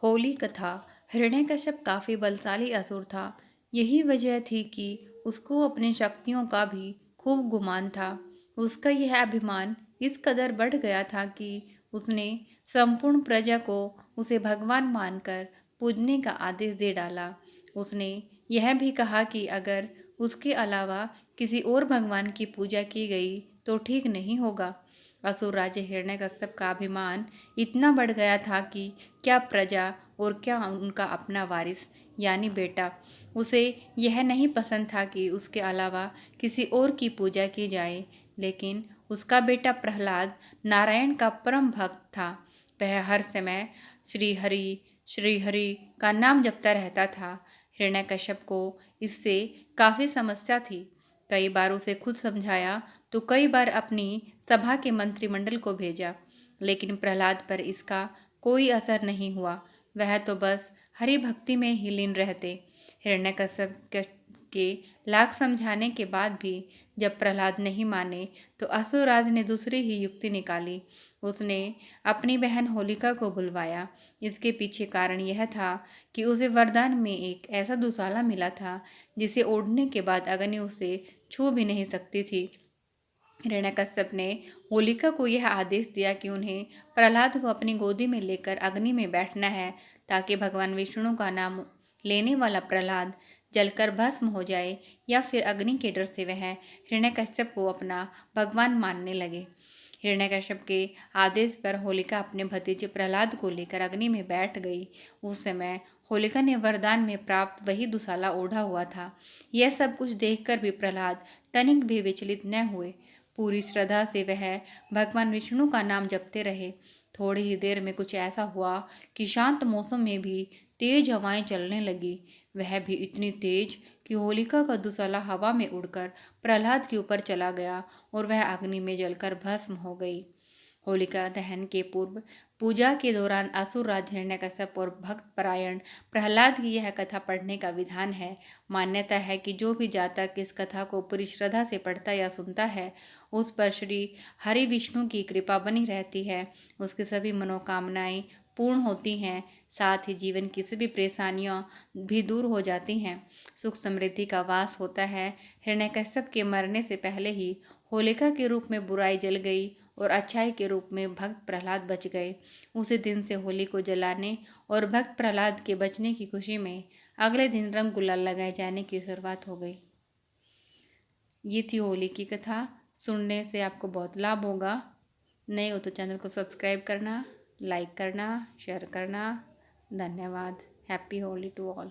होली कथा। हिरण्यकश्यप काफी बलशाली असुर था। यही वजह थी कि उसको अपनी शक्तियों का भी खूब गुमान था। उसका यह अभिमान इस कदर बढ़ गया था कि उसने संपूर्ण प्रजा को उसे भगवान मानकर पूजने का आदेश दे डाला। उसने यह भी कहा कि अगर उसके अलावा किसी और भगवान की पूजा की गई तो ठीक नहीं होगा। असुर राजा हिरण्यकश्यप का अभिमान इतना बढ़ गया था कि क्या प्रजा और क्या उनका अपना वारिस यानी बेटा, उसे यह नहीं पसंद था कि उसके अलावा किसी और की पूजा की जाए। लेकिन उसका बेटा प्रहलाद नारायण का परम भक्त था। वह हर समय श्री हरि का नाम जपता रहता था। हिरण्यकश्यप को इससे काफी समस्या थी। कई बार उसे खुद समझाया तो कई बार अपनी सभा के मंत्रिमंडल को भेजा, लेकिन प्रहलाद पर इसका कोई असर नहीं हुआ। वह तो बस हरि भक्ति में ही लीन रहते। हिरण्यकश्यप के लाख समझाने के बाद भी जब प्रहलाद नहीं माने तो असुरराज ने दूसरी ही युक्ति निकाली। उसने अपनी बहन होलिका को बुलवाया। इसके पीछे कारण यह था कि उसे वरदान में एक ऐसा दुसाला मिला था जिसे ओढ़ने के बाद अग्नि उसे छू भी नहीं सकती थी। हिरण्यकश्यप ने होलिका को यह आदेश दिया कि उन्हें प्रहलाद को अपनी गोदी में लेकर अग्नि में बैठना है, ताकि भगवान विष्णु का नाम लेने वाला प्रहलाद जलकर भस्म हो जाए या फिर अग्नि के डर से वह हिरण्यकश्यप को अपना भगवान मानने लगे। हिरण्यकश्यप के आदेश पर होलिका अपने भतीजे प्रहलाद को लेकर अग्नि में बैठ गई। उस समय होलिका ने वरदान में प्राप्त वही दुसाला ओढ़ा हुआ था। यह सब कुछ देखकर भी प्रहलाद तनिक भी विचलित न हुए। पूरी श्रद्धा से वह भगवान विष्णु का नाम जपते रहे। थोड़ी ही देर में कुछ ऐसा हुआ कि शांत मौसम में भी तेज हवाएं चलने लगी। वह भी इतनी तेज कि होलिका का दुसाला हवा में उड़कर प्रहलाद के ऊपर चला गया और वह अग्नि में जलकर भस्म हो गई। होलिका दहन के पूर्व पूजा के दौरान असुर राज हिरण्यकश्यप और भक्त परायण प्रहलाद की यह कथा पढ़ने का विधान है। मान्यता है कि जो भी जातक इस कथा को पूरी श्रद्धा से पढ़ता या सुनता है, उस पर श्री हरि विष्णु की कृपा बनी रहती है। उसकी सभी मनोकामनाएं पूर्ण होती हैं। साथ ही जीवन की सभी परेशानियां भी दूर हो जाती हैं। सुख समृद्धि का वास होता है। हिरण्यकश्यप के मरने से पहले ही होलिका के रूप में बुराई जल गई और अच्छाई के रूप में भक्त प्रहलाद बच गए। उसी दिन से होली को जलाने और भक्त प्रहलाद के बचने की खुशी में अगले दिन रंग गुलाल लगाए जाने की शुरुआत हो गई। ये थी होली की कथा। सुनने से आपको बहुत लाभ होगा। नए हो तो चैनल को सब्सक्राइब करना, लाइक करना, शेयर करना। धन्यवाद। Happy Holi to all.